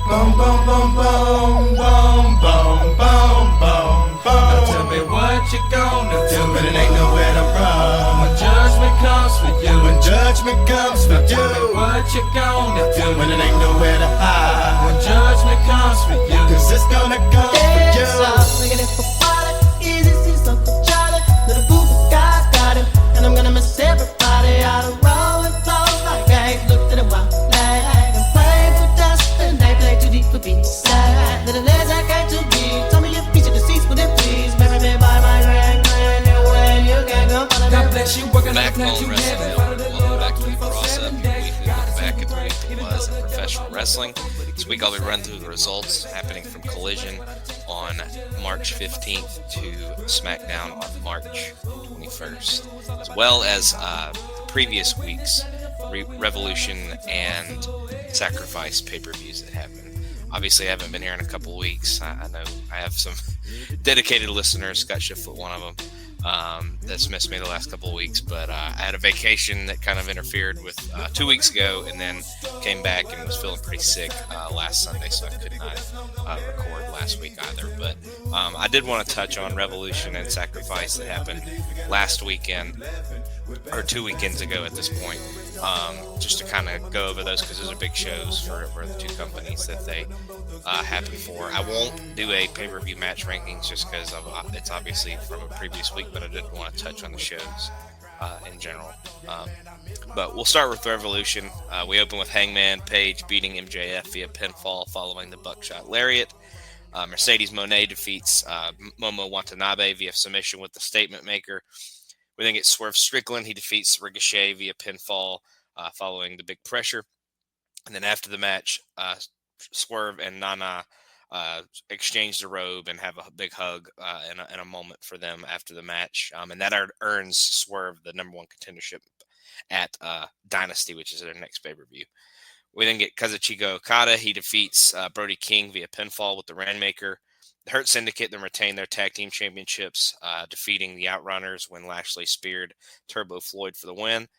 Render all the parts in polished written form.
Boom, boom, boom, boom, boom, boom, boom, boom, boom. Now tell me what you gonna do, but it ain't nowhere to run. When judgment comes for you, when judgment comes for you, tell me what you gonna do, when it ain't nowhere to hide. When judgment comes for you, 'cause it's gonna come for you. Swinging it for water, easy, see something Charlie. Little boo guy's got him, and I'm gonna miss everybody out of row and flow like eggs. Looked at a wild lag and played for dust, and they play too deep for being sad. Little legs I got to be. Tell me your feature deceased, would it please? Marry me by my grand, you when you can go follow God bless you, working on the Backbone plan you Wrestling. have. Welcome back to the CrosUp, your weekly look back at the week that was in professional wrestling. This week I'll be running through the results happening from Collision on March 15th to SmackDown on March 21st, as well as the previous week's Revolution and Sacrifice pay-per-views that happened. Obviously, I haven't been here in a couple of weeks. I know I have some dedicated listeners, Scott Shiflett, one of them. That's missed me the last couple of weeks, but I had a vacation that kind of interfered with 2 weeks ago, and then came back and was feeling pretty sick last Sunday, so I could not record last week either. But I did want to touch on Revolution and Sacrifice that happened last weekend, or 2 weekends ago at this point, just to kind of go over those, because those are big shows for the two companies that they happen for. I won't do a pay-per-view match rankings just because it's obviously from a previous week, but I did want to touch on the shows in general. But we'll start with Revolution. We open with Hangman Page beating MJF via pinfall following the buckshot lariat. Mercedes Moné defeats Momo Watanabe via submission with the statement maker. We then get Swerve Strickland. He defeats Ricochet via pinfall following the big pressure. And then after the match, Swerve and Nana exchange the robe and have a big hug in a moment for them after the match. And that earns Swerve the number one contendership at Dynasty, which is their next pay-per-view. We then get Kazuchika Okada. He defeats Brody King via pinfall with the Rainmaker. The Hurt Syndicate then retain their tag team championships, defeating the Outrunners when Lashley speared Turbo Floyd for the win.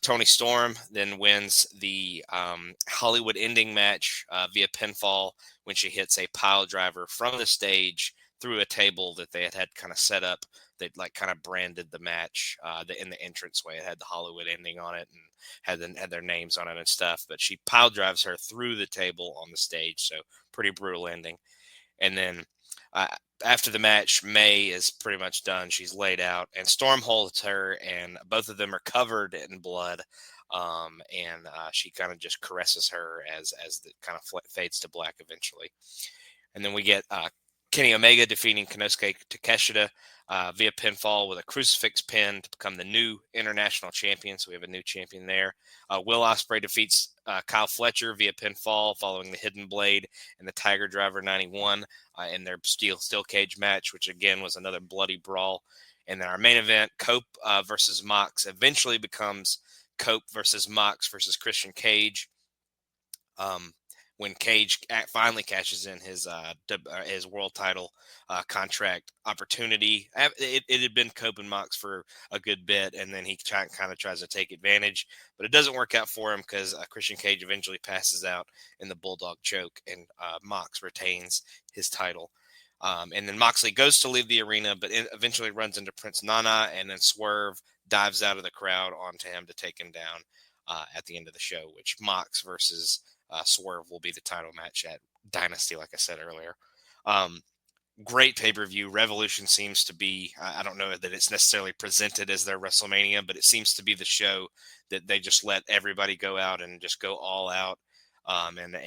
Toni Storm then wins the Hollywood ending match via pinfall when she hits a pile driver from the stage through a table that they had kind of set up. They kind of branded the match in the entranceway. It had the Hollywood ending on it and had their names on it and stuff. But she pile drives her through the table on the stage, so pretty brutal ending. And then after the match, May is pretty much done. She's laid out, and Storm holds her, and both of them are covered in blood. And she kind of just caresses her as the kind of fades to black eventually. And then we get Kenny Omega defeating Konosuke Takeshita via pinfall with a crucifix pin to become the new international champion. So we have a new champion there. Will Ospreay defeats Kyle Fletcher via pinfall following the Hidden Blade and the Tiger Driver 91 in their steel cage match, which again was another bloody brawl. And then our main event, Cope versus Mox, eventually becomes Cope versus Mox versus Christian Cage. When Cage finally cashes in his world title contract opportunity. It had been Cope and Mox for a good bit, and then he kind of tries to take advantage, but it doesn't work out for him because Christian Cage eventually passes out in the Bulldog choke, and Mox retains his title. And then Moxley goes to leave the arena, but eventually runs into Prince Nana, and then Swerve dives out of the crowd onto him to take him down at the end of the show, which Mox versus Swerve will be the title match at Dynasty, like I said earlier. Great pay-per-view. Revolution seems to be, I don't know that it's necessarily presented as their WrestleMania, but it seems to be the show that they just let everybody go out and just go all out. And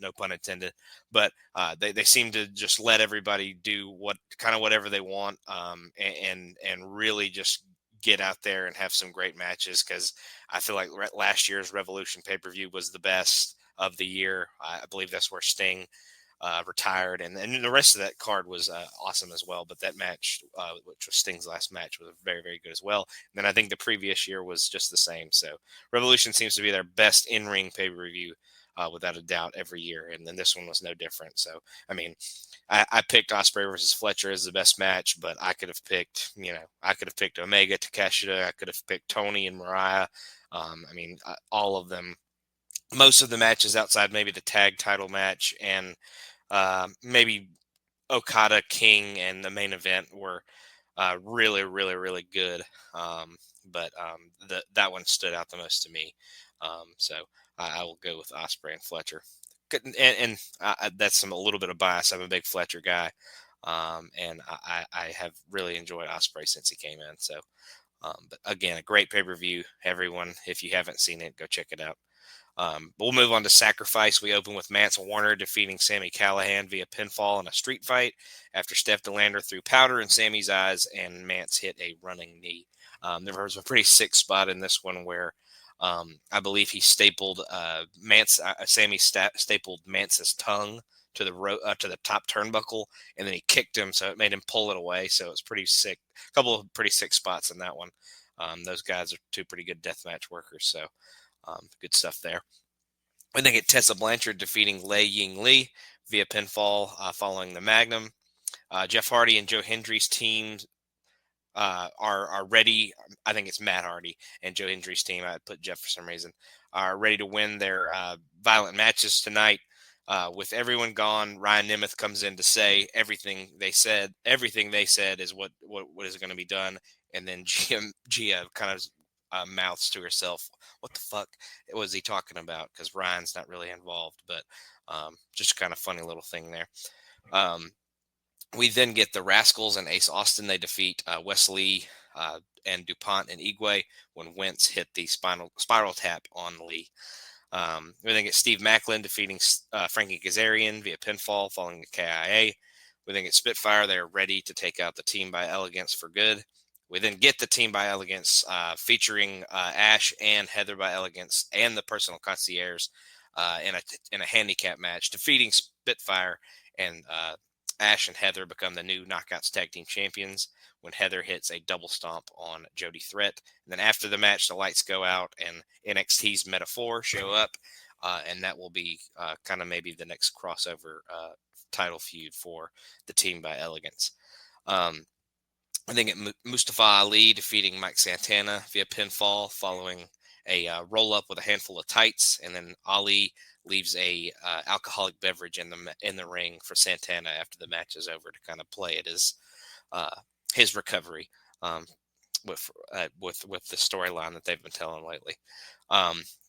no pun intended, but they seem to just let everybody do whatever they want, and really just get out there and have some great matches, because I feel like last year's Revolution pay-per-view was the best of the year. I believe that's where Sting retired, and the rest of that card was awesome as well. But that match, which was Sting's last match, was very, very good as well. And then I think the previous year was just the same. So Revolution seems to be their best in-ring pay-per-view without a doubt every year, and then this one was no different. So I mean, I picked Ospreay versus Fletcher as the best match, but I could have picked Omega, Takeshita. I could have picked Tony and Mariah. All of them most of the matches outside maybe the tag title match and maybe Okada King and the main event were really, really, really good. But that one stood out the most to me. So I will go with Osprey and Fletcher. And that's a little bit of bias. I'm a big Fletcher guy. And I have really enjoyed Osprey since he came in. So, but again, a great pay-per-view. Everyone, if you haven't seen it, go check it out. We'll move on to Sacrifice. We open with Mance Warner defeating Sami Callihan via pinfall in a street fight after Steph DeLander threw powder in Sammy's eyes and Mance hit a running knee. There was a pretty sick spot in this one where I believe he stapled Sammy stapled Mance's tongue to the top turnbuckle, and then he kicked him, so it made him pull it away. So it was pretty sick. A couple of pretty sick spots in that one. Those guys are two pretty good deathmatch workers, so good stuff there. We then get Tessa Blanchard defeating Lei Ying Lee via pinfall following the Magnum. Jeff Hardy and Joe Hendry's team are ready. I think it's Matt Hardy and Joe Hendry's team. I put Jeff for some reason. Are ready to win their violent matches tonight. With everyone gone, Ryan Nemeth comes in to say everything they said. Everything they said is what is going to be done. And then Gia kind of mouths to herself, "What the fuck was he talking about?" Because Ryan's not really involved, but just kind of funny little thing there. We then get the Rascals and Ace Austin. They defeat Wesley and DuPont and Igwe when Wentz hit the spiral tap on Lee. We then get Steve Macklin defeating Frankie Kazarian via pinfall following the KIA. We then get Spitfire. They're ready to take out the Team by Elegance for good. We then get the Team by Elegance featuring Ash and Heather by Elegance and the Personal Concierge in a handicap match, defeating Spitfire, and Ash and Heather become the new Knockouts Tag Team Champions when Heather hits a double stomp on Jody Threat. And then after the match, the lights go out and NXT's Metaphor show up, and that will be kind of maybe the next crossover title feud for the Team by Elegance. I think Mustafa Ali defeating Mike Santana via pinfall following a roll-up with a handful of tights, and then Ali leaves a alcoholic beverage in the ring for Santana after the match is over to kind of play it as his recovery with the storyline that they've been telling lately.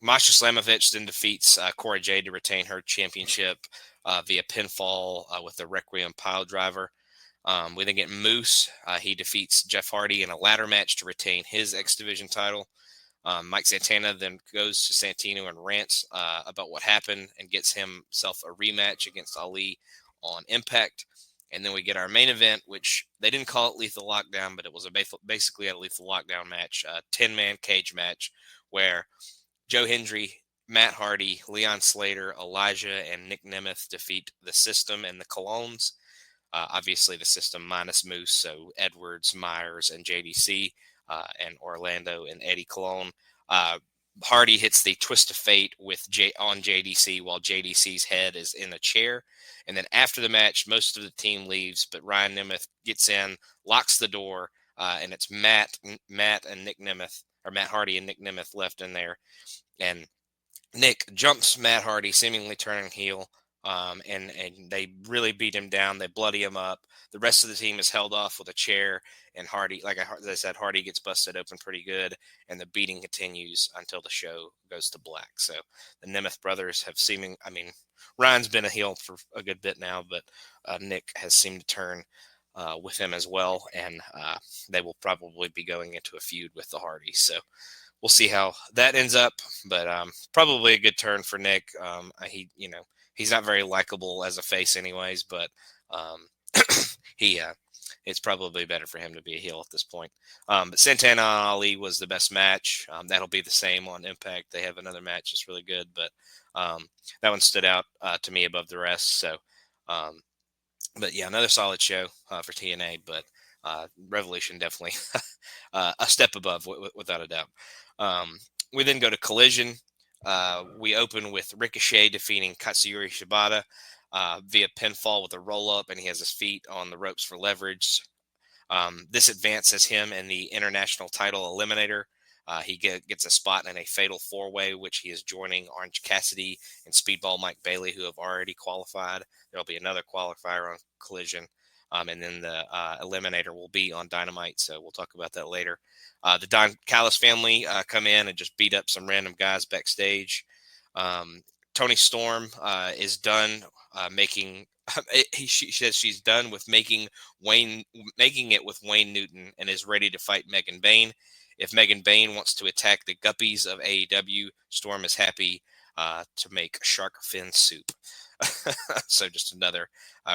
Masha Slamovich then defeats Cora Jade to retain her championship via pinfall with the Requiem pile driver. We then get Moose. He defeats Jeff Hardy in a ladder match to retain his X Division title. Mike Santana then goes to Santino and rants about what happened and gets himself a rematch against Ali on Impact. And then we get our main event, which they didn't call it Lethal Lockdown, but it was basically a Lethal Lockdown match, a 10-man cage match where Joe Hendry, Matt Hardy, Leon Slater, Elijah, and Nick Nemeth defeat the System and the Colognes. Obviously, the System minus Moose, so Edwards, Myers, and JDC, and Orlando and Eddie Colon. Hardy hits the Twist of Fate on JDC while JDC's head is in a chair. And then after the match, most of the team leaves, but Ryan Nemeth gets in, locks the door, and it's Matt and Nick Nemeth, or Matt Hardy and Nick Nemeth left in there. And Nick jumps Matt Hardy, seemingly turning heel. And they really beat him down. They bloody him up. The rest of the team is held off with a chair, and Hardy, as I said, Hardy gets busted open pretty good, and the beating continues until the show goes to black. So the Nemeth brothers have Ryan's been a heel for a good bit now, but Nick has seemed to turn with him as well, and they will probably be going into a feud with the Hardys. So we'll see how that ends up, but probably a good turn for Nick. He's not very likable as a face anyways, but it's probably better for him to be a heel at this point. But Santana Ali was the best match. That'll be the same on Impact. They have another match that's really good, but that one stood out to me above the rest. So, but yeah, another solid show for TNA, but Revolution definitely a step above without a doubt. We then go to Collision. We open with Ricochet defeating Katsuyori Shibata via pinfall with a roll-up, and he has his feet on the ropes for leverage. This advances him in the international title eliminator He gets a spot in a fatal four-way, which he is joining Orange Cassidy and Speedball Mike Bailey, who have already qualified. There'll be another qualifier on Collision. And then the Eliminator will be on Dynamite, so we'll talk about that later. The Don Callis family come in and just beat up some random guys backstage. Tony Storm is done making. She says she's done with making it with Wayne Newton and is ready to fight Megan Bayne. If Megan Bayne wants to attack the guppies of AEW, Storm is happy to make shark fin soup. So just another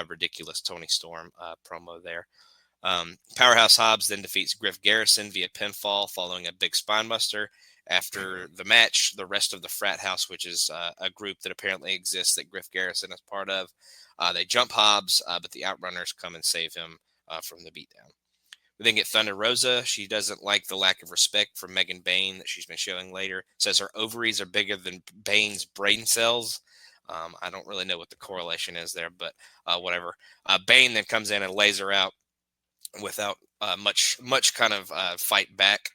ridiculous Tony Storm promo there. Powerhouse Hobbs then defeats Griff Garrison via pinfall following a big spinebuster. After the match, the rest of the Frat House, which is a group that apparently exists that Griff Garrison is part of, they jump Hobbs, but the Outrunners come and save him from the beatdown. We then get Thunder Rosa. She doesn't like the lack of respect from Megan Bayne that she's been showing later. Says her ovaries are bigger than Bayne's brain cells. I don't really know what the correlation is there, but whatever. Bayne then comes in and lays her out without much kind of fight back.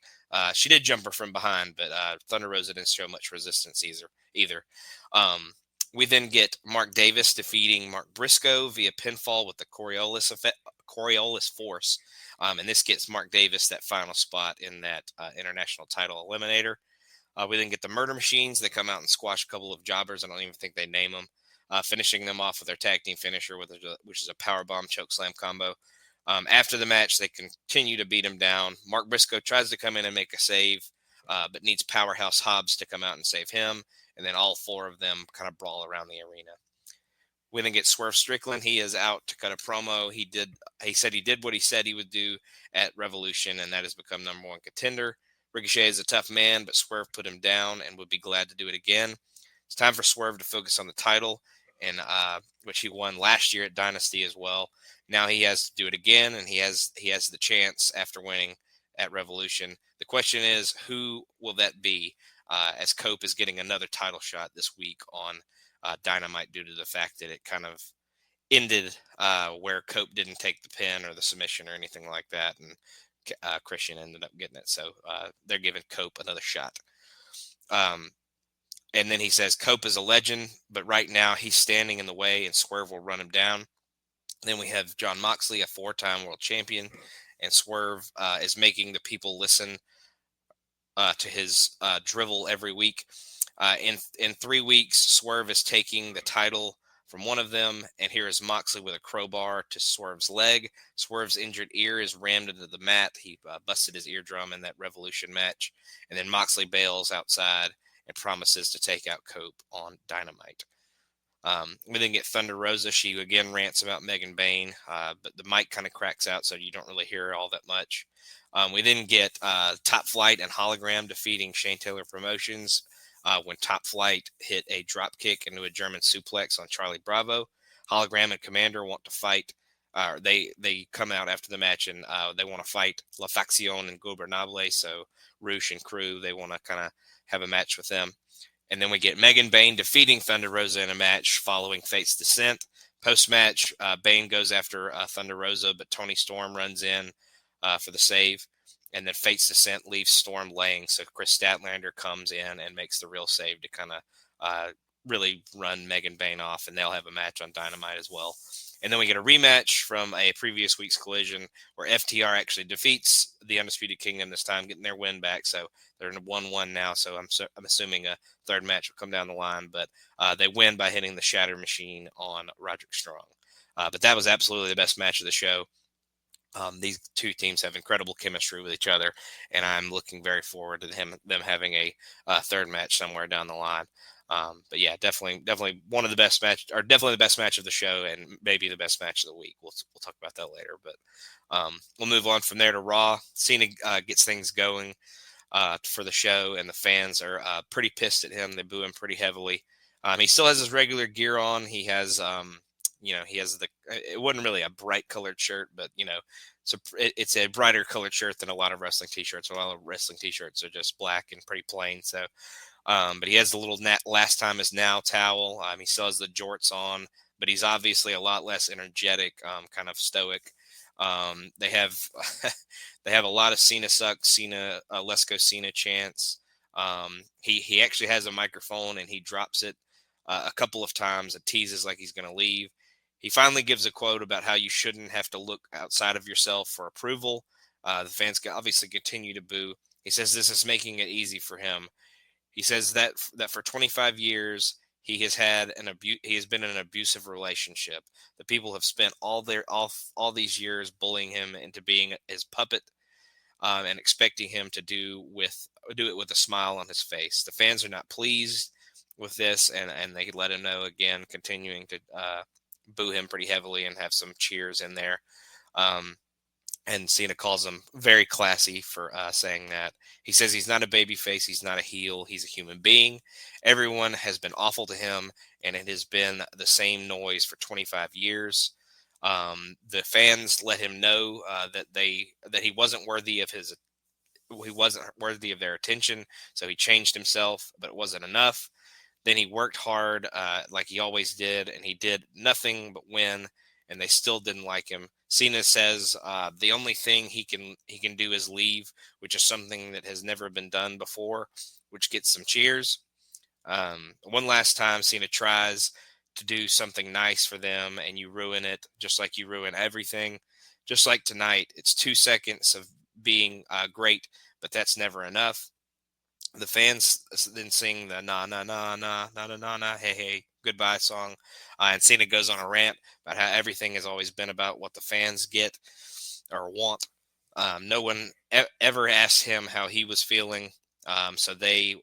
She did jump her from behind, but Thunder Rosa didn't show much resistance either. We then get Mark Davis defeating Mark Briscoe via pinfall with the Coriolis Force. And this gets Mark Davis that final spot in that international title eliminator. We then get the Murder Machines. They come out and squash a couple of jobbers. I don't even think they name them. Finishing them off with their tag team finisher, which is a powerbomb chokeslam combo. After the match, they continue to beat him down. Mark Briscoe tries to come in and make a save, but needs Powerhouse Hobbs to come out and save him. And then all four of them kind of brawl around the arena. We then get Swerve Strickland. He is out to cut a promo. He said he did what he said he would do at Revolution, and that has become number one contender. Ricochet is a tough man, but Swerve put him down and would be glad to do it again. It's time for Swerve to focus on the title, and which he won last year at Dynasty as well. Now he has to do it again, and he has the chance after winning at Revolution. The question is, who will that be? As Cope is getting another title shot this week on Dynamite due to the fact that it kind of ended where Cope didn't take the pin or the submission or anything like that, and Christian ended up getting it. So they're giving Cope another shot. And then he says Cope is a legend, but right now he's standing in the way and Swerve will run him down. Then we have John Moxley, a 4-time world champion, and Swerve is making the people listen to his drivel every week. In 3 weeks, Swerve is taking the title from one of them, and here is Moxley with a crowbar to Swerve's leg. Swerve's injured ear is rammed into the mat. He busted his eardrum in that Revolution match. And then Moxley bails outside and promises to take out Cope on Dynamite. We then get Thunder Rosa. She again rants about Megan Bayne, but the mic kind of cracks out, so you don't really hear her all that much. We then get Top Flight and Hologram defeating Shane Taylor Promotions when Top Flight hit a drop kick into a German suplex on Charlie Bravo. Hologram and Commander want to fight. They come out after the match and they want to fight La Facción and Gobernable. So Roosh and crew, they want to kind of have a match with them. And then we get Megan Bayne defeating Thunder Rosa in a match following Fate's Descent. Post-match, Bayne goes after Thunder Rosa, but Tony Storm runs in for the save. And then Fate's Descent leaves Storm laying. So Chris Statlander comes in and makes the real save to kind of really run Megan Bayne off. And they'll have a match on Dynamite as well. And then we get a rematch from a previous week's Collision where FTR actually defeats the Undisputed Kingdom this time, getting their win back. So they're in a 1-1 now. So I'm assuming a third match will come down the line. But they win by hitting the Shatter Machine on Roderick Strong. But that was absolutely the best match of the show. These two teams have incredible chemistry with each other, and I'm looking very forward to them having a third match somewhere down the line. But yeah, definitely one of the best match, or definitely the best match of the show, and maybe the best match of the week. We'll talk about that later. But we'll move on from there to Raw. Cena gets things going for the show, and the fans are pretty pissed at him. They boo him pretty heavily. He still has his regular gear on. He has he has it wasn't really a bright colored shirt, but it's a brighter colored shirt than a lot of wrestling t-shirts. A lot of wrestling t-shirts are just black and pretty plain. So, but he has the little last time is now towel. He still has the jorts on, but he's obviously a lot less energetic, kind of stoic. They have they have a lot of Cena sucks, Cena, let's go Cena chants. He actually has a microphone and he drops it a couple of times. It teases like he's going to leave. He finally gives a quote about how you shouldn't have to look outside of yourself for approval. The fans obviously continue to boo. He says this is making it easy for him. He says that for 25 years he has he has been in an abusive relationship. The people have spent all these years bullying him into being his puppet, and expecting him to do it with a smile on his face. The fans are not pleased with this, and they let him know again, continuing to boo him pretty heavily and have some cheers in there. And Cena calls him very classy for saying that. He says he's not a babyface, he's not a heel, he's a human being. Everyone has been awful to him, and it has been the same noise for 25 years. The fans let him know that he wasn't worthy of their attention, so he changed himself, but it wasn't enough. Then he worked hard like he always did, and he did nothing but win, and they still didn't like him. Cena says the only thing he can do is leave, which is something that has never been done before, which gets some cheers. One last time, Cena tries to do something nice for them, and you ruin it, just like you ruin everything. Just like tonight, it's 2 seconds of being great, but that's never enough. The fans then sing the na na na na na na na na hey hey goodbye song, and Cena goes on a rant about how everything has always been about what the fans get or want. No one ever asked him how he was feeling, so they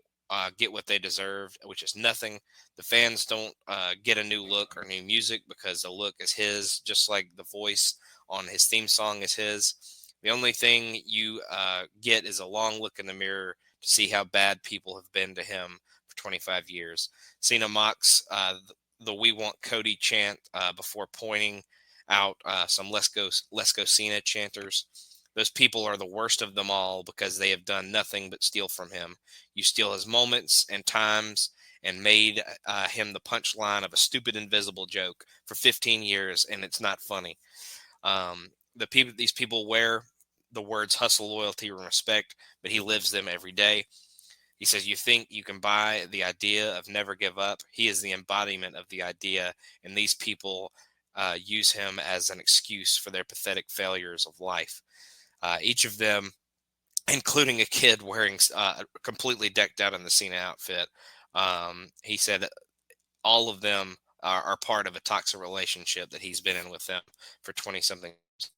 get what they deserve, which is nothing. The fans don't get a new look or new music because the look is his, just like the voice on his theme song is his. The only thing you get is a long look in the mirror to see how bad people have been to him for 25 years. Cena mocks the "We Want Cody" chant before pointing out some "Let's go Cena" chanters. Those people are the worst of them all because they have done nothing but steal from him. You steal his moments and times and made him the punchline of a stupid invisible joke for 15 years, and it's not funny. These people wear the words hustle, loyalty, and respect, but he lives them every day. He says, you think you can buy the idea of never give up? He is the embodiment of the idea, and these people use him as an excuse for their pathetic failures of life. Each of them, including a kid wearing completely decked out in the Cena outfit, he said all of them are part of a toxic relationship that he's been in with them for 20-something years.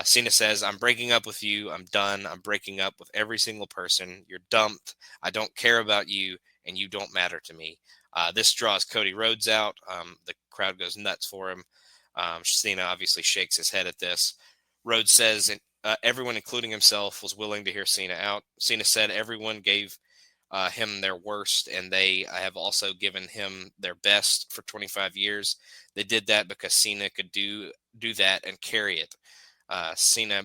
Cena says, I'm breaking up with you. I'm done. I'm breaking up with every single person. You're dumped. I don't care about you, and you don't matter to me. This draws Cody Rhodes out. The crowd goes nuts for him. Cena obviously shakes his head at this. Rhodes says everyone, including himself, was willing to hear Cena out. Cena said everyone gave him their worst, and they have also given him their best for 25 years. They did that because Cena could do that and carry it. Cena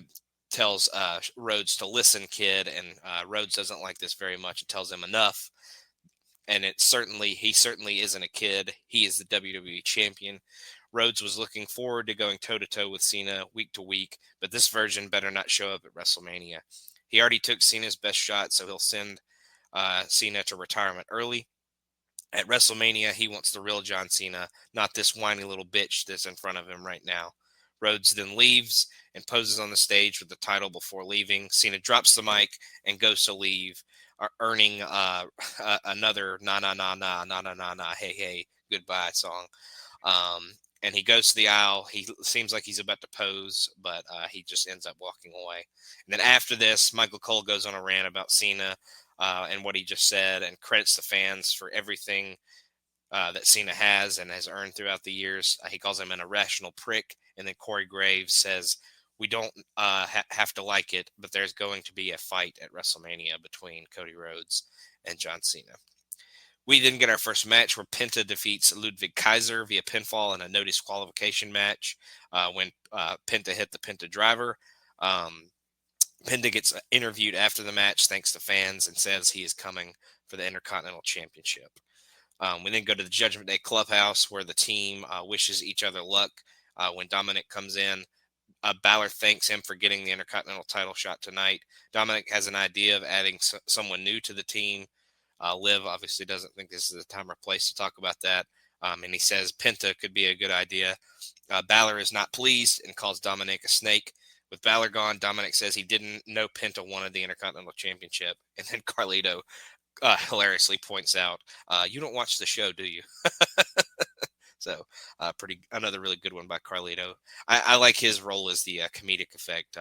tells Rhodes to listen, kid, and Rhodes doesn't like this very much. It tells him enough, and he certainly isn't a kid. He is the WWE champion. Rhodes was looking forward to going toe-to-toe with Cena week to week, but this version better not show up at WrestleMania. He already took Cena's best shot, so he'll send Cena to retirement early. At WrestleMania, he wants the real John Cena, not this whiny little bitch that's in front of him right now. Rhodes then leaves and poses on the stage with the title before leaving. Cena drops the mic and goes to leave, earning another na na na na na na na na hey hey goodbye song. And he goes to the aisle. He seems like he's about to pose, but he just ends up walking away. And then after this, Michael Cole goes on a rant about Cena and what he just said, and credits the fans for everything that Cena has and has earned throughout the years. He calls him an irrational prick. And then Corey Graves says, we don't have to like it, but there's going to be a fight at WrestleMania between Cody Rhodes and John Cena. We then get our first match where Penta defeats Ludwig Kaiser via pinfall in a no disqualification match when Penta hit the Penta driver. Penta gets interviewed after the match, thanks to fans, and says he is coming for the Intercontinental Championship. We then go to the Judgment Day Clubhouse where the team wishes each other luck when Dominic comes in. Balor thanks him for getting the Intercontinental title shot tonight. Dominic has an idea of adding someone new to the team. Liv obviously doesn't think this is the time or place to talk about that. And he says Penta could be a good idea. Balor is not pleased and calls Dominic a snake. With Balor gone, Dominic says he didn't know Penta wanted the Intercontinental Championship. And then Carlito hilariously points out, you don't watch the show, do you? So another really good one by Carlito. I like his role as the comedic effect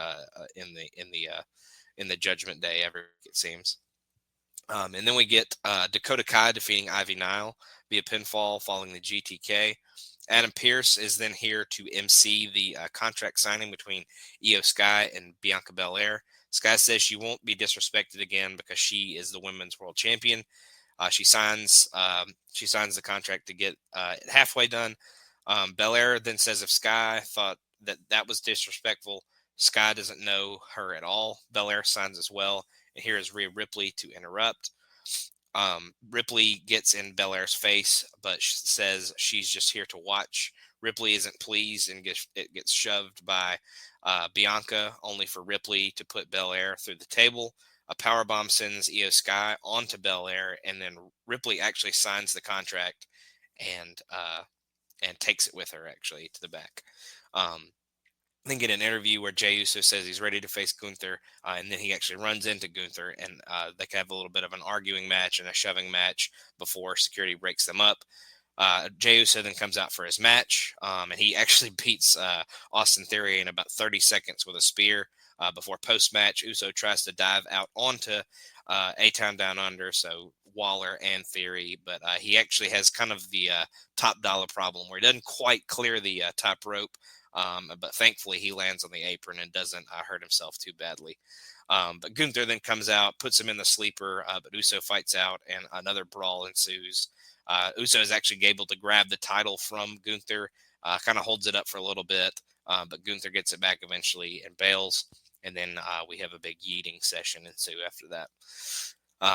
in the Judgment Day ever, it seems. And then we get Dakota Kai defeating Ivy Nile via pinfall following the GTK. Adam Pearce is then here to MC the contract signing between Io Sky and Bianca Belair. Sky says she won't be disrespected again because she is the women's world champion. She signs the contract to get it halfway done. Belair then says if Sky thought that was disrespectful, Sky doesn't know her at all. Belair signs as well. And here is Rhea Ripley to interrupt. Ripley gets in Belair's face, but says she's just here to watch. Ripley isn't pleased and gets shoved by Bianca, only for Ripley to put Belair through the table. A powerbomb sends Io Sky onto Belair, and then Ripley actually signs the contract and takes it with her actually to the back. Then get an interview where Jey Uso says he's ready to face Gunther, and then he actually runs into Gunther, and they can have a little bit of an arguing match and a shoving match before security breaks them up. Jey Uso then comes out for his match, and he actually beats Austin Theory in about 30 seconds with a spear. Before post-match, Uso tries to dive out onto A-Town Down Under, so Waller and Theory, but he actually has kind of the top dollar problem where he doesn't quite clear the top rope, but thankfully he lands on the apron and doesn't hurt himself too badly. But Gunther then comes out, puts him in the sleeper, but Uso fights out, and another brawl ensues. Uso is actually able to grab the title from Gunther, kind of holds it up for a little bit, but Gunther gets it back eventually and bails. And then we have a big yeeting session ensue after that.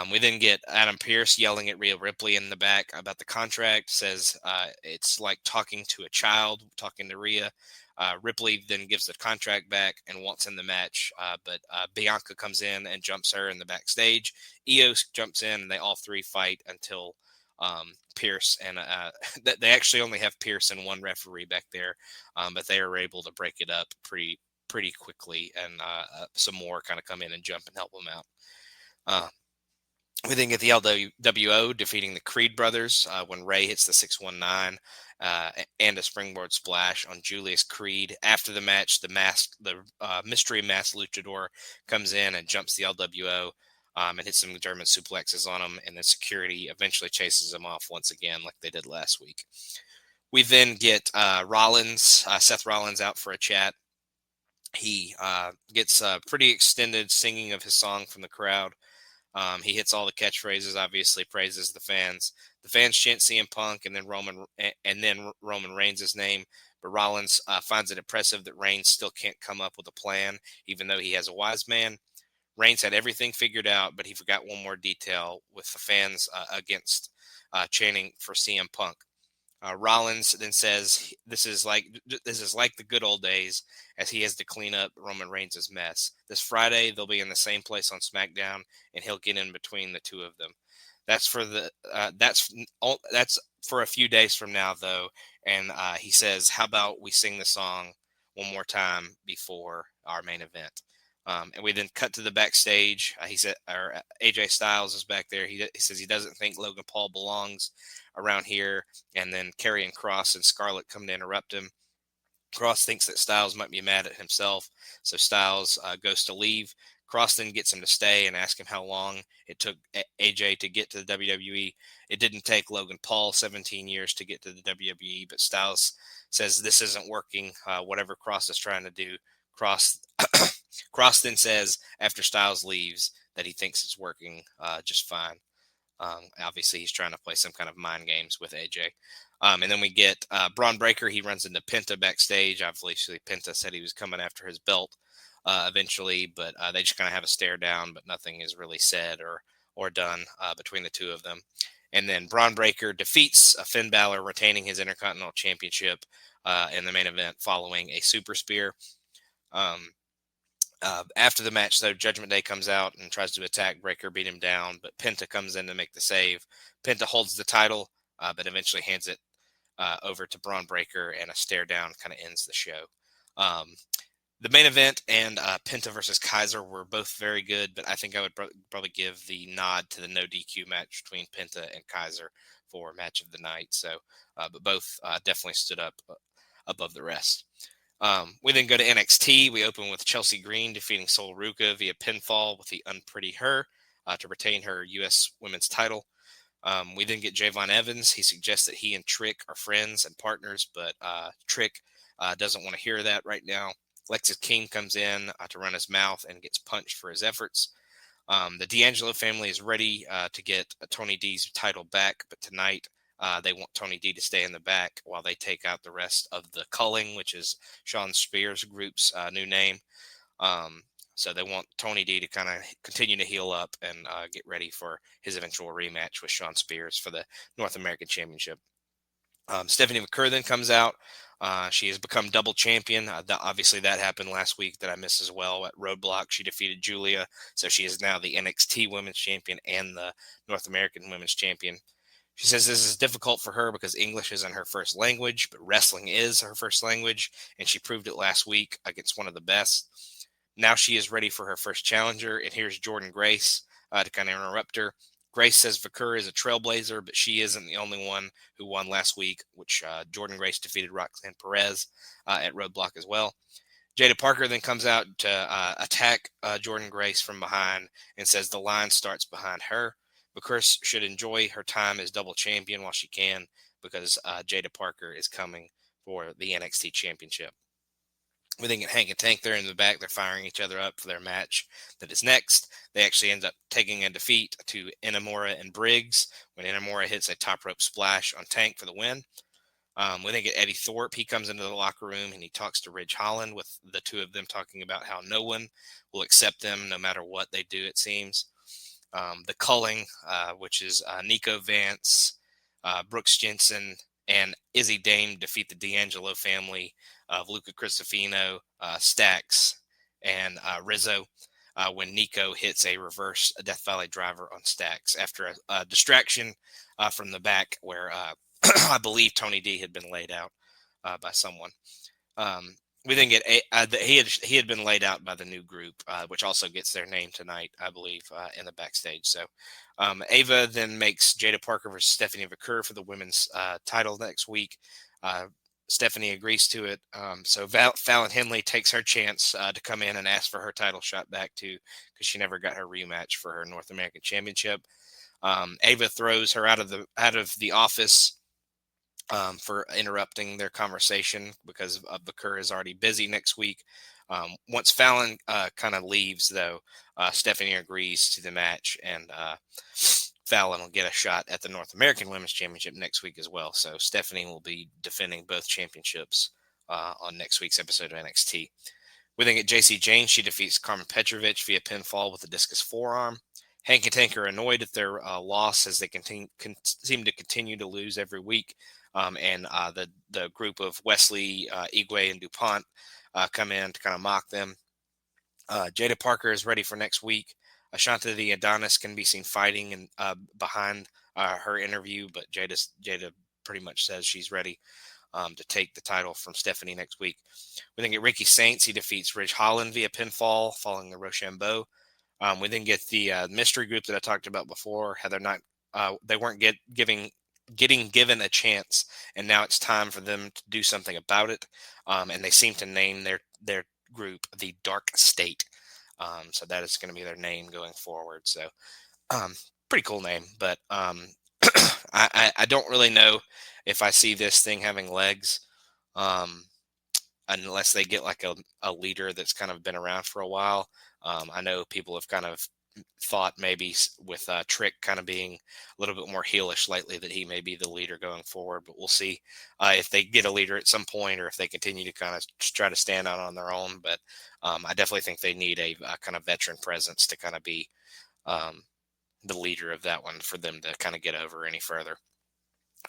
We then get Adam Pearce yelling at Rhea Ripley in the back about the contract, says it's like talking to a child, talking to Rhea. Ripley then gives the contract back and wants in the match, but Bianca comes in and jumps her in the backstage. Io jumps in, and they all three fight until Pearce, and they actually only have Pearce and one referee back there, but they are able to break it up pretty quickly, and some more kind of come in and jump and help them out. We then get the LWO defeating the Creed brothers when Ray hits the 619 and a springboard splash on Julius Creed. After the match, the mystery masked luchador comes in and jumps the LWO and hits some German suplexes on him, and then security eventually chases him off once again like they did last week. We then get Seth Rollins out for a chat. He gets a pretty extended singing of his song from the crowd. He hits all the catchphrases, obviously praises the fans. The fans chant CM Punk and then Roman Reigns' name. But Rollins finds it impressive that Reigns still can't come up with a plan, even though he has a wise man. Reigns had everything figured out, but he forgot one more detail with the fans against chanting for CM Punk. Rollins then says this is like the good old days, as he has to clean up Roman Reigns' mess. This Friday they'll be in the same place on SmackDown, and he'll get in between the two of them. That's for a few days from now, though. And he says, "How about we sing the song one more time before our main event?" And we then cut to the backstage. AJ Styles is back there. He says he doesn't think Logan Paul belongs around here. And then Karrion Kross and Scarlett come to interrupt him. Kross thinks that Styles might be mad at himself, so Styles goes to leave. Kross then gets him to stay and asks him how long it took AJ to get to the WWE. It didn't take Logan Paul 17 years to get to the WWE, but Styles says this isn't working, whatever Kross is trying to do. Kross then says after Styles leaves that he thinks it's working just fine. Obviously, he's trying to play some kind of mind games with AJ. And then we get Braun Breaker. He runs into Penta backstage. Obviously, Penta said he was coming after his belt eventually, but they just kind of have a stare down, but nothing is really said or done between the two of them. And then Braun Breaker defeats Finn Balor, retaining his Intercontinental Championship in the main event following a super spear. After the match, though, Judgment Day comes out and tries to attack Breaker, beat him down, but Penta comes in to make the save. Penta holds the title, but eventually hands it over to Braun Breaker, and a stare down kind of ends the show. The main event and Penta versus Kaiser were both very good, but I think I would probably give the nod to the no DQ match between Penta and Kaiser for match of the night. So, but both definitely stood up above the rest. We then go to NXT. We open with Chelsea Green defeating Sol Ruca via pinfall with the Unpretty Her to retain her U.S. women's title. We then get Javon Evans. He suggests that he and Trick are friends and partners, but Trick doesn't want to hear that right now. Lexis King comes in to run his mouth and gets punched for his efforts. The D'Angelo family is ready to get Tony D's title back, but tonight they want Tony D to stay in the back while they take out the rest of the Culling, which is Sean Spears' group's new name. So they want Tony D to kind of continue to heal up and get ready for his eventual rematch with Sean Spears for the North American Championship. Stephanie McCurr then comes out. She has become double champion. Obviously, that happened last week that I missed as well. At Roadblock, she defeated Julia. So she is now the NXT Women's Champion and the North American Women's Champion. She says this is difficult for her because English isn't her first language, but wrestling is her first language, and she proved it last week against one of the best. Now she is ready for her first challenger, and here's Jordan Grace to kind of interrupt her. Grace says Vakur is a trailblazer, but she isn't the only one who won last week, which Jordan Grace defeated Roxanne Perez at Roadblock as well. Jada Parker then comes out to attack Jordan Grace from behind and says the line starts behind her. Vakur should enjoy her time as double champion while she can because Jada Parker is coming for the NXT Championship. We then get Hank and Tank there in the back. They're firing each other up for their match that is next. They actually end up taking a defeat to Inamura and Briggs when Inamura hits a top rope splash on Tank for the win. We then get Eddie Thorpe. He comes into the locker room and he talks to Ridge Holland, with the two of them talking about how no one will accept them no matter what they do, it seems. The Culling, which is Nico Vance, Brooks Jensen, and Izzy Dame defeat the D'Angelo family of Luca Cristofino, Stax, and Rizzo when Nico hits a reverse Death Valley driver on Stax after a distraction from the back where I believe Tony D had been laid out by someone. We then get he had been laid out by the new group, which also gets their name tonight, I believe, in the backstage. So Ava then makes Jada Parker versus Stephanie Vakur for the women's title next week. Stephanie agrees to it. So Fallon Henley takes her chance to come in and ask for her title shot back too, because she never got her rematch for her North American Championship. Ava throws her out of the office for interrupting their conversation because Vakur is already busy next week. Once Fallon kind of leaves, though, Stephanie agrees to the match, and Fallon will get a shot at the North American Women's Championship next week as well. So Stephanie will be defending both championships on next week's episode of NXT. We then get JC Jane. She defeats Carmen Petrovich via pinfall with a discus forearm. Hank and Tank are annoyed at their loss as they seem to continue to lose every week. And the group of Wesley, Igwe, and DuPont come in to kind of mock them. Jada Parker is ready for next week. Ashanta the Adonis can be seen fighting and behind her interview, but Jada pretty much says she's ready to take the title from Stephanie next week. We then get Ricky Saints. He defeats Ridge Holland via pinfall following the Rochambeau. We then get the mystery group that I talked about before. They weren't getting given a chance, and now it's time for them to do something about it. And they seem to name their group the Dark State. So that is going to be their name going forward. So pretty cool name, but I don't really know if I see this thing having legs unless they get like a leader that's kind of been around for a while. I know people have kind of thought maybe with Trick kind of being a little bit more heelish lately that he may be the leader going forward, but we'll see if they get a leader at some point or if they continue to kind of try to stand out on their own. But I definitely think they need a kind of veteran presence to kind of be the leader of that one for them to kind of get over any further.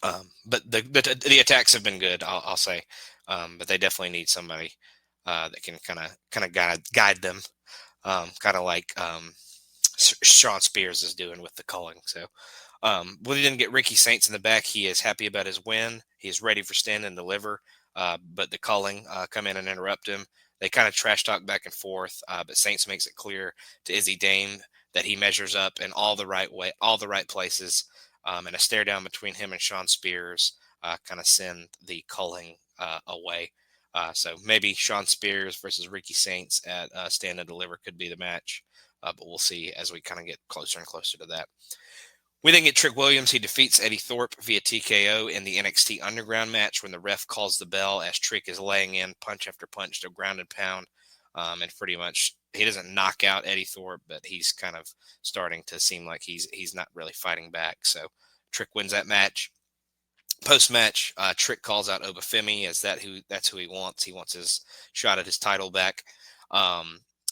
But the attacks have been good, I'll say, but they definitely need somebody that can kind of guide them, kind of like Sean Spears is doing with the culling. So we didn't get Ricky Saints in the back. He is happy about his win. He is ready for stand and deliver. But the culling come in and interrupt him. They kind of trash talk back and forth. But Saints makes it clear to Izzy Dame that he measures up in all the right places. And a stare down between him and Sean Spears kind of send the culling away. So maybe Sean Spears versus Ricky Saints at Stand and Deliver could be the match. But we'll see as we kind of get closer and closer to that. We then get Trick Williams. He defeats Eddie Thorpe via TKO in the NXT Underground match when the ref calls the bell as Trick is laying in punch after punch to ground and pound. And pretty much he doesn't knock out Eddie Thorpe, but he's kind of starting to seem like he's not really fighting back. So Trick wins that match. Post-match, Trick calls out Obafemi as that's who he wants. He wants his shot at his title back.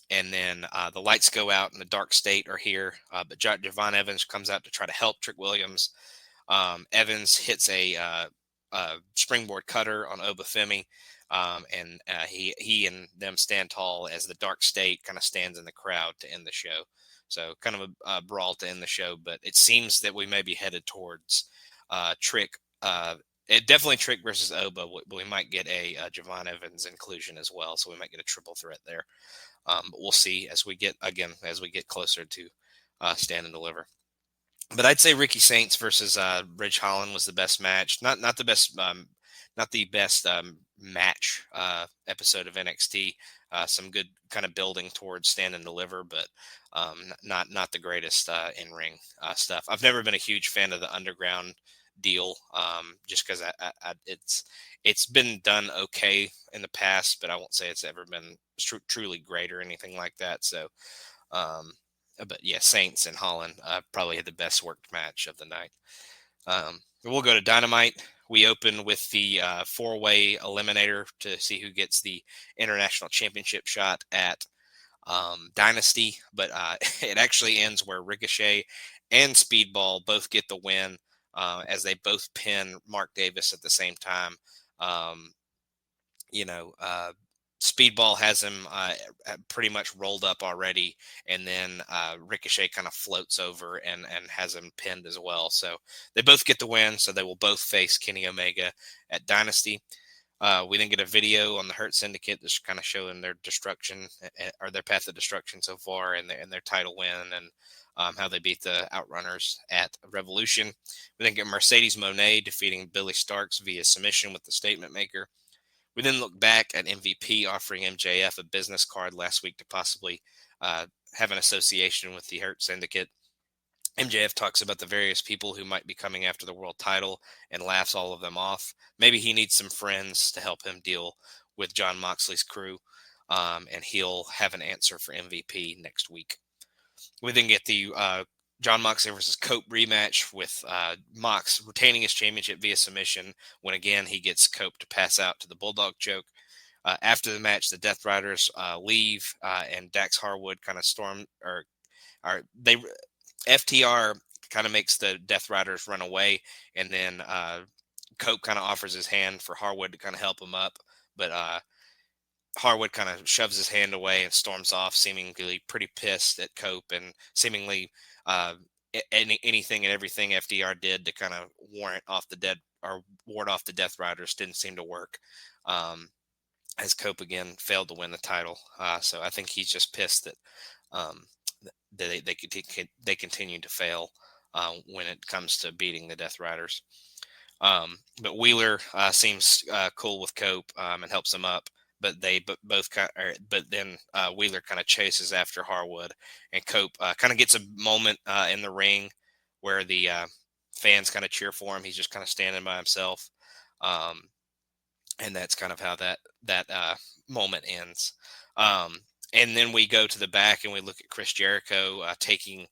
And then the lights go out and the Dark State are here. But Javon Evans comes out to try to help Trick Williams. Evans hits a springboard cutter on Obafemi. And he and them stand tall as the Dark State kind of stands in the crowd to end the show. So kind of a brawl to end the show. But it seems that we may be headed towards Trick. It definitely Trick versus Oba. We might get a Javon Evans inclusion as well. So we might get a triple threat there. But we'll see as we get closer to Stand and Deliver. But I'd say Ricky Saints versus Ridge Holland was the best match. Not the best match episode of NXT. Some good kind of building towards Stand and Deliver, but not the greatest in ring stuff. I've never been a huge fan of the Underground deal, just because it's been done okay in the past, but I won't say it's ever been truly great or anything like that. So, but yeah, Saints and Holland probably had the best worked match of the night. We'll go to Dynamite. We open with the 4-way eliminator to see who gets the international championship shot at Dynasty, but it actually ends where Ricochet and Speedball both get the win. As they both pin Mark Davis at the same time. Speedball has him pretty much rolled up already, and then Ricochet kind of floats over and has him pinned as well. So they both get the win, so they will both face Kenny Omega at Dynasty. We then get a video on the Hurt Syndicate that's kind of showing their destruction or their path of destruction so far and their title win and how they beat the Outrunners at Revolution. We then get Mercedes Moné defeating Billy Starks via submission with the Statement Maker. We then look back at MVP offering MJF a business card last week to possibly have an association with the Hurt Syndicate. MJF talks about the various people who might be coming after the world title and laughs all of them off. Maybe he needs some friends to help him deal with John Moxley's crew, and he'll have an answer for MVP next week. We then get the John Moxley versus Cope rematch with Mox retaining his championship via submission when again he gets Cope to pass out to the Bulldog choke. After the match, the Death Riders leave and Dax Harwood kind of FTR kind of makes the Death Riders run away, and then Cope kind of offers his hand for Harwood to kind of help him up, but Harwood kind of shoves his hand away and storms off, seemingly pretty pissed at Cope and seemingly anything and everything FDR did to kind of ward off the Death Riders didn't seem to work. As Cope again failed to win the title, so I think he's just pissed that they continue to fail when it comes to beating the Death Riders. But Wheeler seems cool with Cope and helps him up. But then Wheeler kind of chases after Harwood, and Cope kind of gets a moment in the ring where the fans kind of cheer for him. He's just kind of standing by himself, and that's kind of how that moment ends. And then we go to the back and we look at Chris Jericho taking.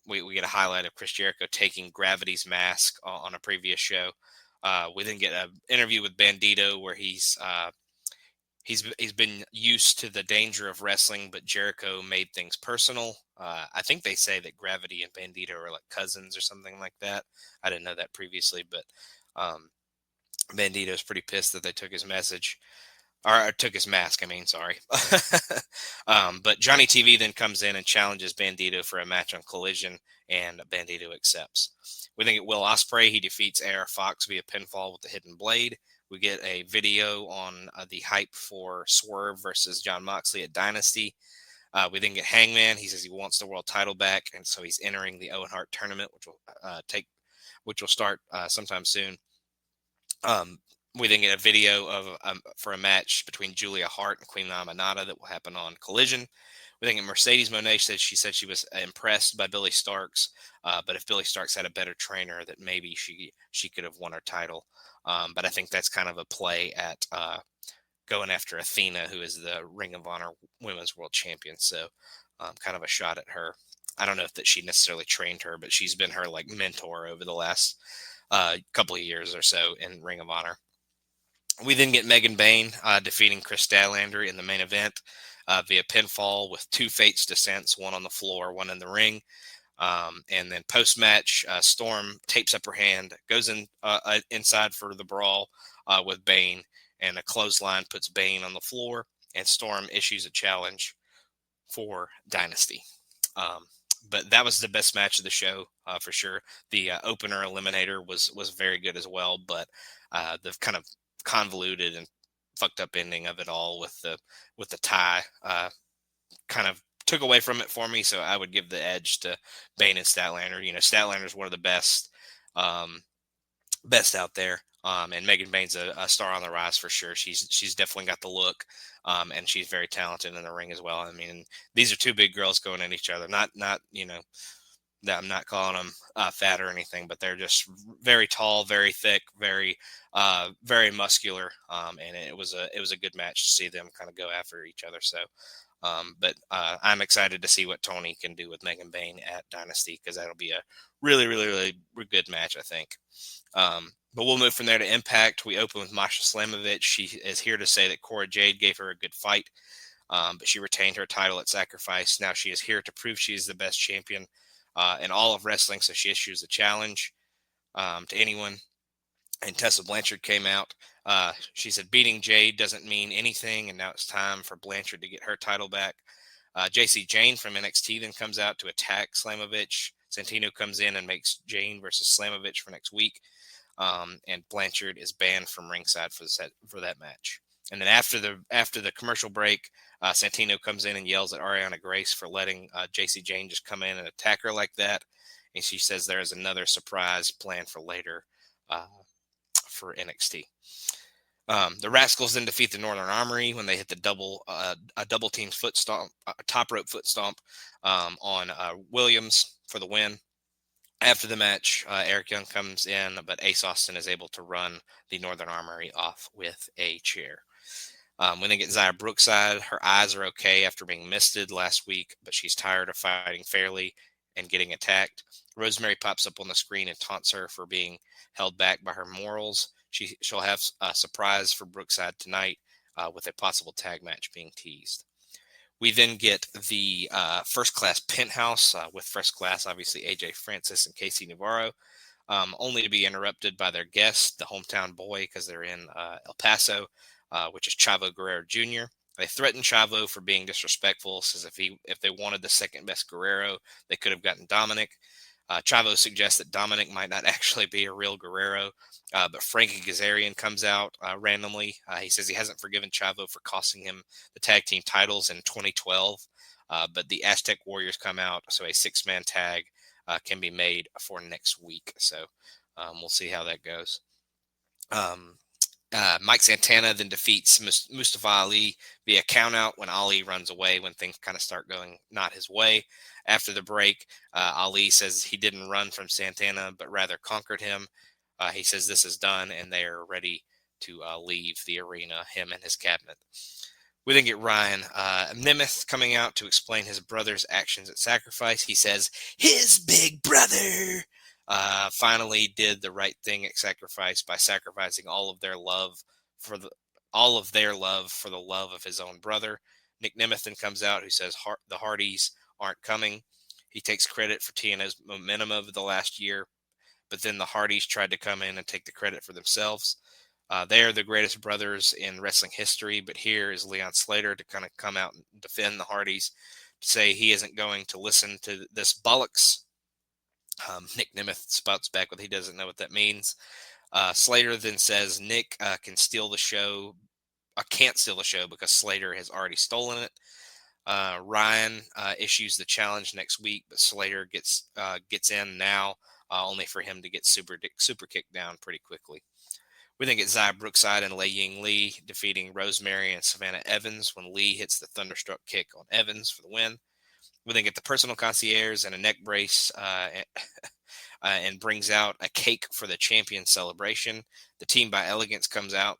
We get a highlight of Chris Jericho taking Gravity's mask on a previous show. We then get an interview with Bandito where he's been used to the danger of wrestling, but Jericho made things personal. I think they say that Gravity and Bandito are like cousins or something like that. I didn't know that previously, but Bandito's pretty pissed that they took his message. or took his mask. I mean, sorry. But Johnny TV then comes in and challenges Bandito for a match on Collision, and Bandito accepts. We then get Will Ospreay. He defeats AR Fox via pinfall with the Hidden Blade. We get a video on the hype for Swerve versus John Moxley at Dynasty. We then get Hangman. He says he wants the world title back, and so he's entering the Owen Hart tournament, which will start sometime soon. We then get a video of for a match between Julia Hart and Queen Amanada that will happen on Collision. We then get Mercedes Moné. She said she was impressed by Billy Starks, but if Billy Starks had a better trainer, that maybe she could have won her title. But I think that's kind of a play at going after Athena, who is the Ring of Honor Women's World Champion. So kind of a shot at her. I don't know if that she necessarily trained her, but she's been her like mentor over the last couple of years or so in Ring of Honor. We then get Megan Bayne defeating Chris Statlander in the main event via pinfall with 2 Fates descents, one on the floor, one in the ring. And then post-match, Storm tapes up her hand, goes inside for the brawl with Bayne, and a clothesline puts Bayne on the floor, and Storm issues a challenge for Dynasty. But that was the best match of the show for sure. The opener eliminator was very good as well, but the kind of convoluted and fucked up ending of it all with the tie kind of took away from it for me. So I would give the edge to Bayne and Statlander. You know, Statlander is one of the best out there. And Megan Bayne's a star on the rise for sure. She's definitely got the look, and she's very talented in the ring as well. I mean, these are 2 big girls going at each other. Not you know, I'm not calling them fat or anything, but they're just very tall, very thick, very muscular. And it was a good match to see them kind of go after each other. So, but I'm excited to see what Tony can do with Megan Bayne at Dynasty, because that'll be a really, really, really good match, I think. But we'll move from there to Impact. We open with Masha Slamovich. She is here to say that Cora Jade gave her a good fight, but she retained her title at Sacrifice. Now she is here to prove she is the best champion in all of wrestling, so she issues a challenge to anyone. And Tessa Blanchard came out. She said beating Jade doesn't mean anything, and now it's time for Blanchard to get her title back. JC Jane from NXT then comes out to attack Slamovich. Santino comes in and makes Jane versus Slamovich for next week. And Blanchard is banned from ringside for that match. And then after the commercial break, Santino comes in and yells at Ariana Grace for letting JC Jane just come in and attack her like that. And she says there is another surprise planned for later for NXT. The Rascals then defeat the Northern Armory when they hit the double team foot stomp, top rope foot stomp on Williams for the win. After the match, Eric Young comes in, but Ace Austin is able to run the Northern Armory off with a chair. When they get Xia Brookside, her eyes are okay after being misted last week, but she's tired of fighting fairly and getting attacked. Rosemary pops up on the screen and taunts her for being held back by her morals. She'll have a surprise for Brookside tonight with a possible tag match being teased. We then get the First Class Penthouse with First Class, obviously AJ Francis and Casey Navarro, only to be interrupted by their guest, the hometown boy, because they're in El Paso, which is Chavo Guerrero Jr. They threaten Chavo for being disrespectful, says if they wanted the second best Guerrero, they could have gotten Dominic. Chavo suggests that Dominic might not actually be a real Guerrero, but Frankie Kazarian comes out randomly. He says he hasn't forgiven Chavo for costing him the tag team titles in 2012, but the Aztec Warriors come out, so a 6-man tag can be made for next week. So we'll see how that goes. Mike Santana then defeats Mustafa Ali via countout when Ali runs away when things kind of start going not his way. After the break, Ali says he didn't run from Santana, but rather conquered him. He says this is done, and they are ready to leave the arena, him and his cabinet. We then get Ryan Nemeth coming out to explain his brother's actions at Sacrifice. He says his big brother finally did the right thing at Sacrifice by sacrificing all of their love for the love of his own brother. Nick Nemeth then comes out who says the Hardys aren't coming. He takes credit for TNA's momentum over the last year, but then the Hardys tried to come in and take the credit for themselves. They are the greatest brothers in wrestling history, but here is Leon Slater to kind of come out and defend the Hardys, to say he isn't going to listen to this bollocks. Nick Nemeth spouts back with he doesn't know what that means. Slater then says Nick can steal the show, can't steal the show because Slater has already stolen it. Ryan issues the challenge next week, but Slater gets in now, only for him to get super kicked down pretty quickly. We then get Zia Brookside and Lei Ying Lee defeating Rosemary and Savannah Evans when Lee hits the Thunderstruck kick on Evans for the win. We then get the personal concierge and a neck brace and brings out a cake for the champion celebration. The Team by Elegance comes out,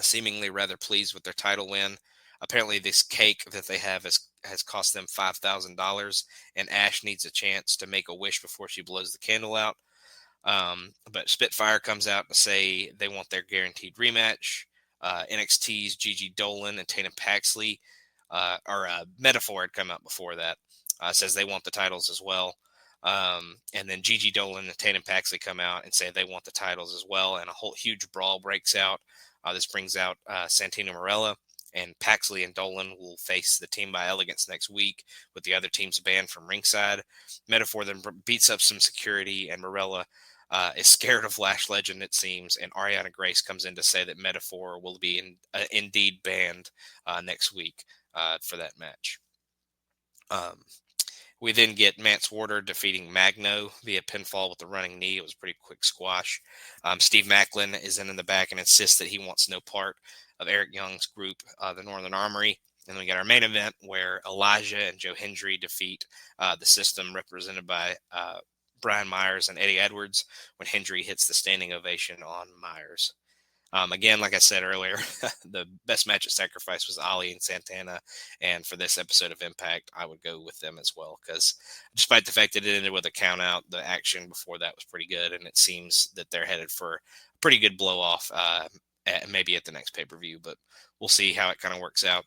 seemingly rather pleased with their title win. Apparently, this cake that they have has cost them $5,000, and Ash needs a chance to make a wish before she blows the candle out. But Spitfire comes out to say they want their guaranteed rematch. NXT's Gigi Dolan and Tatum Paxley, Metaphor had come out before that, says they want the titles as well. And then Gigi Dolan and Tatum Paxley come out and say they want the titles as well, and a whole huge brawl breaks out. This brings out Santino Marella, and Paxley and Dolan will face the Team by Elegance next week with the other teams banned from ringside. Metaphor then beats up some security, and Marella is scared of Lash Legend, it seems, and Ariana Grace comes in to say that Metaphor will be indeed banned next week for that match. We then get Mance Warder defeating Magno via pinfall with the running knee. It was a pretty quick squash. Steve Macklin is in the back and insists that he wants no part of Eric Young's group, the Northern Armory. And then we get our main event where Elijah and Joe Hendry defeat the System, represented by Brian Myers and Eddie Edwards, when Hendry hits the standing ovation on Myers. Again, like I said earlier, the best match at Sacrifice was Ali and Santana. And for this episode of Impact, I would go with them as well, because despite the fact that it ended with a count out, the action before that was pretty good. And it seems that they're headed for a pretty good blow off, maybe at the next pay-per-view, but we'll see how it kind of works out.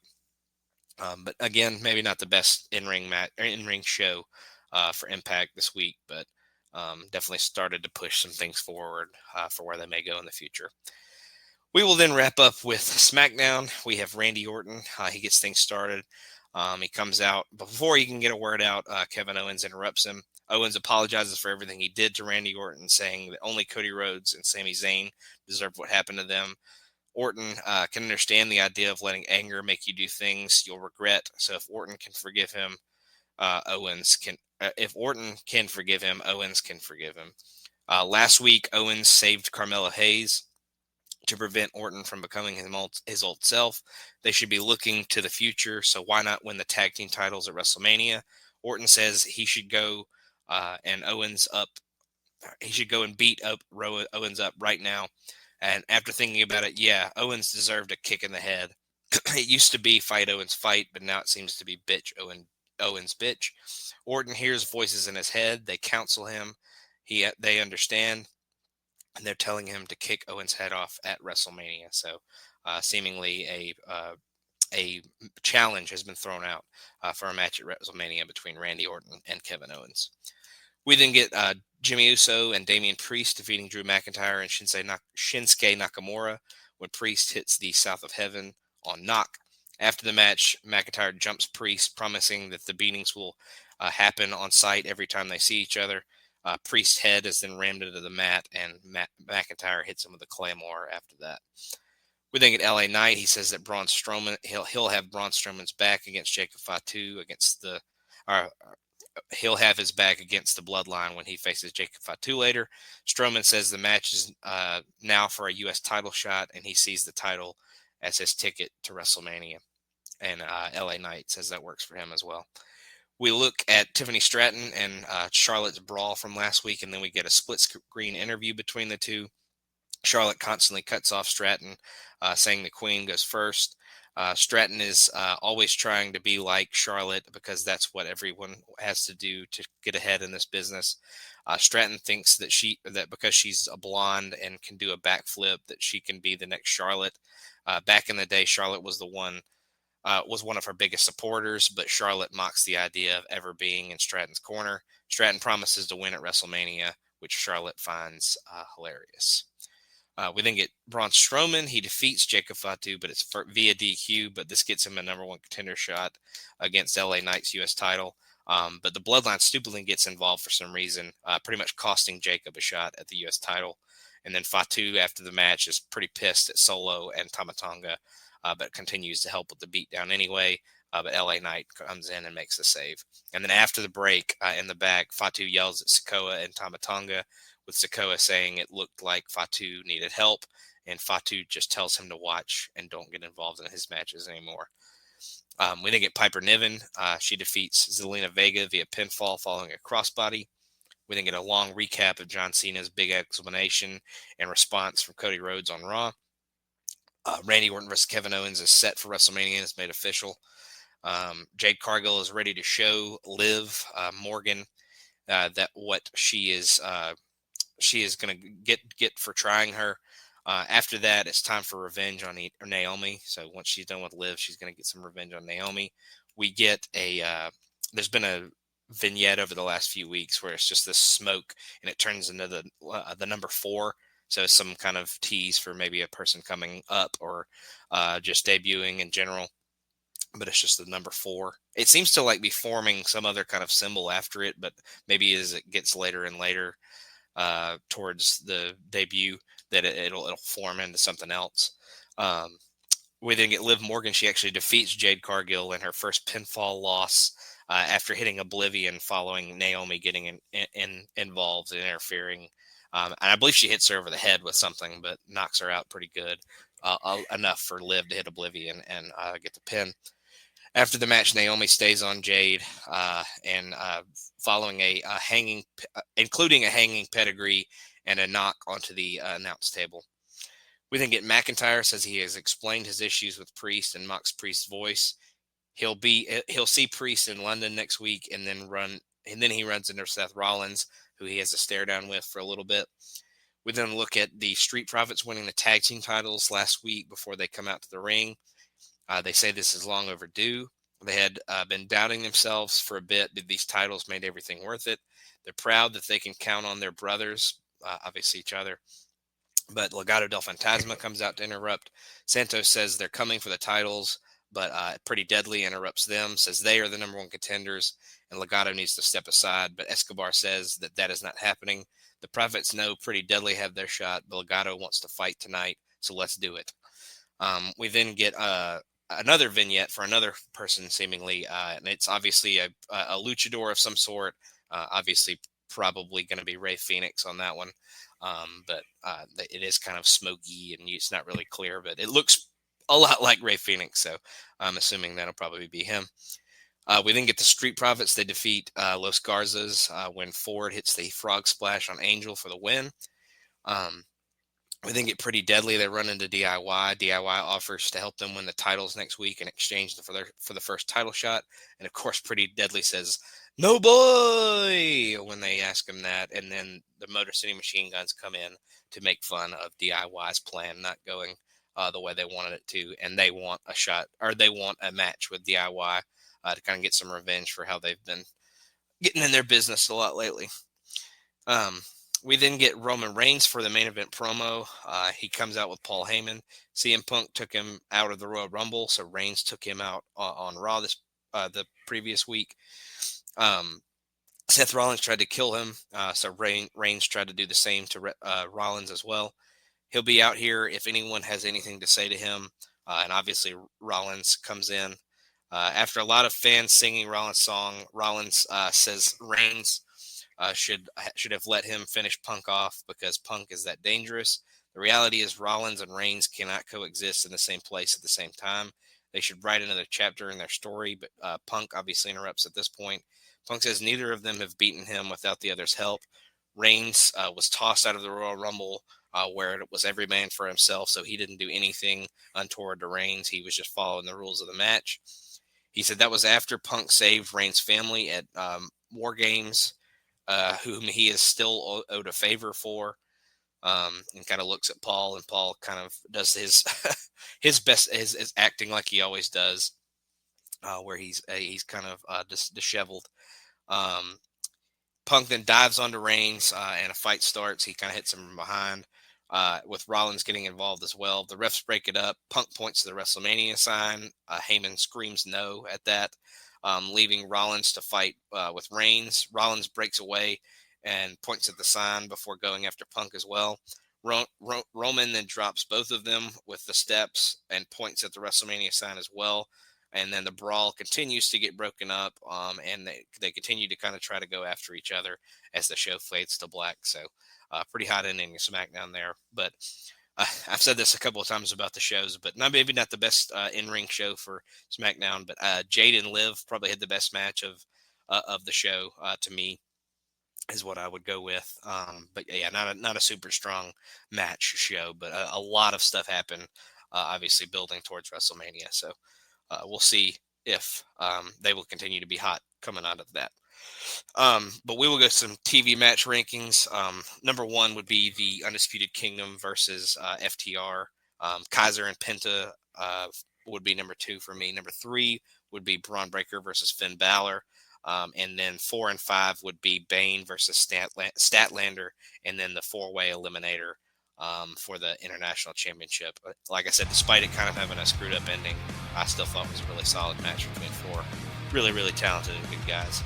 But again, maybe not the best in-ring show for Impact this week, but definitely started to push some things forward for where they may go in the future. We will then wrap up with SmackDown. We have Randy Orton. He gets things started. He comes out. Before he can get a word out, Kevin Owens interrupts him. Owens apologizes for everything he did to Randy Orton, saying that only Cody Rhodes and Sami Zayn deserve what happened to them. Orton can understand the idea of letting anger make you do things you'll regret. So if Orton can forgive him, Owens can. If Orton can forgive him, Owens can forgive him. Last week, Owens saved Carmelo Hayes to prevent Orton from becoming his old self. They should be looking to the future, so why not win the tag team titles at WrestleMania? Orton says he should go and he should go and beat up Owens up right now. And after thinking about it, yeah, Owens deserved a kick in the head. It used to be fight Owens fight, but now it seems to be bitch Owens bitch. Orton hears voices in his head. They counsel him. They understand. And they're telling him to kick Owens' head off at WrestleMania. So seemingly a challenge has been thrown out for a match at WrestleMania between Randy Orton and Kevin Owens. We then get Jimmy Uso and Damian Priest defeating Drew McIntyre and Shinsuke Nakamura when Priest hits the South of Heaven on Knock. After the match, McIntyre jumps Priest, promising that the beatings will happen on site every time they see each other. Priest's head is then rammed into the mat, and McIntyre hits him with a Claymore after that. We then get LA Knight. He says that Braun Strowman, he'll have Braun Strowman's back against Jacob Fatu he'll have his back against the Bloodline when he faces Jacob Fatu later. Strowman says the match is now for a U.S. title shot, and he sees the title as his ticket to WrestleMania. And LA Knight says that works for him as well. We look at Tiffany Stratton and Charlotte's brawl from last week, and then we get a split-screen interview between the two. Charlotte constantly cuts off Stratton, saying the Queen goes first. Stratton is always trying to be like Charlotte because that's what everyone has to do to get ahead in this business. Stratton thinks that because she's a blonde and can do a backflip, that she can be the next Charlotte. Back in the day, Charlotte was was one of her biggest supporters, but Charlotte mocks the idea of ever being in Stratton's corner. Stratton promises to win at WrestleMania, which Charlotte finds hilarious. We then get Braun Strowman. He defeats Jacob Fatu, but it's via DQ. But this gets him a number one contender shot against LA Knight's U.S. title. But the Bloodline stupidly gets involved for some reason, pretty much costing Jacob a shot at the U.S. title. And then Fatu, after the match, is pretty pissed at Solo and Tama Tonga, but continues to help with the beatdown anyway. But LA Knight comes in and makes the save. And then after the break, in the back, Fatu yells at Sikoa and Tama Tonga, with Sikoa saying it looked like Fatu needed help, and Fatu just tells him to watch and don't get involved in his matches anymore. We then get Piper Niven. She defeats Zelina Vega via pinfall following a crossbody. We then get a long recap of John Cena's big explanation and response from Cody Rhodes on Raw. Randy Orton versus Kevin Owens is set for WrestleMania and is made official. Jade Cargill is ready to show Liv Morgan that what she is going to get for trying her. After that, it's time for revenge on Naomi. So once she's done with Liv, she's going to get some revenge on Naomi. We get there's been a vignette over the last few weeks where it's just this smoke and it turns into the number 4. So it's some kind of tease for maybe a person coming up or just debuting in general. But it's just the number 4. It seems to be forming some other kind of symbol after it, but maybe as it gets later and later towards the debut that it'll form into something else. We then get Liv Morgan. She actually defeats Jade Cargill in her first pinfall loss after hitting Oblivion following Naomi getting involved and interfering. And I believe she hits her over the head with something, but knocks her out pretty good, enough for Liv to hit Oblivion and get the pin. After the match, Naomi stays on Jade and following including a hanging pedigree and a knock onto the announce table. We then get McIntyre says he has explained his issues with Priest and mocks Priest's voice. He'll see Priest in London next week and then he runs into Seth Rollins, who he has a stare down with for a little bit. We then look at the Street Profits winning the tag team titles last week before they come out to the ring. They say this is long overdue. They had been doubting themselves for a bit, but these titles made everything worth it. They're proud that they can count on their brothers, obviously each other. But Legado del Fantasma comes out to interrupt. Santos says they're coming for the titles, but Pretty Deadly interrupts them, says they are the number one contenders, and Legado needs to step aside. But Escobar says that is not happening. The Profits know Pretty Deadly have their shot, but Legado wants to fight tonight, so let's do it. We then get another vignette for another person, seemingly, and it's obviously a luchador of some sort. Obviously, probably going to be Rey Fenix on that one, but it is kind of smoky and it's not really clear, but it looks a lot like Rey Fenix, so I'm assuming that'll probably be him. We then get the Street Profits. They defeat Los Garzas when Ford hits the frog splash on Angel for the win. We then get Pretty Deadly. They run into DIY. DIY offers to help them win the titles next week in exchange for the first title shot. And of course, Pretty Deadly says, "No boy," when they ask him that. And then the Motor City Machine Guns come in to make fun of DIY's plan not going the way they wanted it to. And they want a shot, or they want a match with DIY to kind of get some revenge for how they've been getting in their business a lot lately. We then get Roman Reigns for the main event promo. He comes out with Paul Heyman. CM Punk took him out of the Royal Rumble, so Reigns took him out on Raw the previous week. Seth Rollins tried to kill him, so Reigns tried to do the same to Rollins as well. He'll be out here if anyone has anything to say to him, and obviously Rollins comes in. After a lot of fans singing Rollins' song, Rollins says Reigns should have let him finish Punk off because Punk is that dangerous. The reality is Rollins and Reigns cannot coexist in the same place at the same time. They should write another chapter in their story, but Punk obviously interrupts at this point. Punk says neither of them have beaten him without the other's help. Reigns was tossed out of the Royal Rumble where it was every man for himself, so he didn't do anything untoward to Reigns. He was just following the rules of the match. He said that was after Punk saved Reigns' family at War Games, whom he is still owed a favor for, and kind of looks at Paul, and Paul kind of does his best, his acting like he always does, where he's kind of disheveled. Punk then dives onto Reigns, and a fight starts. He kind of hits him from behind. with Rollins getting involved as well. The refs break it up. Punk points to the WrestleMania sign. Heyman screams no at that, leaving Rollins to fight with Reigns. Rollins breaks away and points at the sign before going after Punk as well. Roman then drops both of them with the steps and points at the WrestleMania sign as well. And then the brawl continues to get broken up, and they continue to kind of try to go after each other as the show fades to black. So pretty hot ending of SmackDown there. But I've said this a couple of times about the shows, but maybe not the best in-ring show for SmackDown. But Jade and Liv probably had the best match of the show to me, is what I would go with. But yeah, not a super strong match show, but a lot of stuff happened, obviously building towards WrestleMania. So we'll see if they will continue to be hot coming out of that. But we will go to some TV match rankings. Number 1 would be the Undisputed Kingdom versus FTR. Kaiser and Penta would be number 2 for me. Number 3 would be Braun Breaker versus Finn Balor. And then 4 and 5 would be Bane versus Statlander. And then the 4-way eliminator for the International Championship. Like I said, despite it kind of having a screwed up ending, I still thought it was a really solid match between 4 really, really talented and good guys.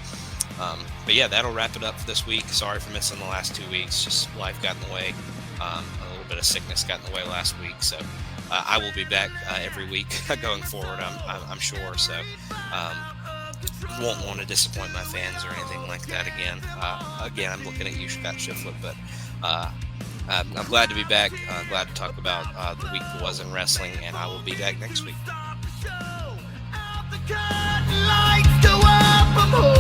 But yeah, that'll wrap it up for this week. Sorry for missing the last 2 weeks. Just life got in the way. A little bit of sickness got in the way last week. So I will be back every week going forward, I'm sure. So won't want to disappoint my fans or anything like that again. Again, I'm looking at you, Scott Shiflett, but I'm glad to be back. Glad to talk about the week that was in wrestling, and I will be back next week. Lights go up, I'm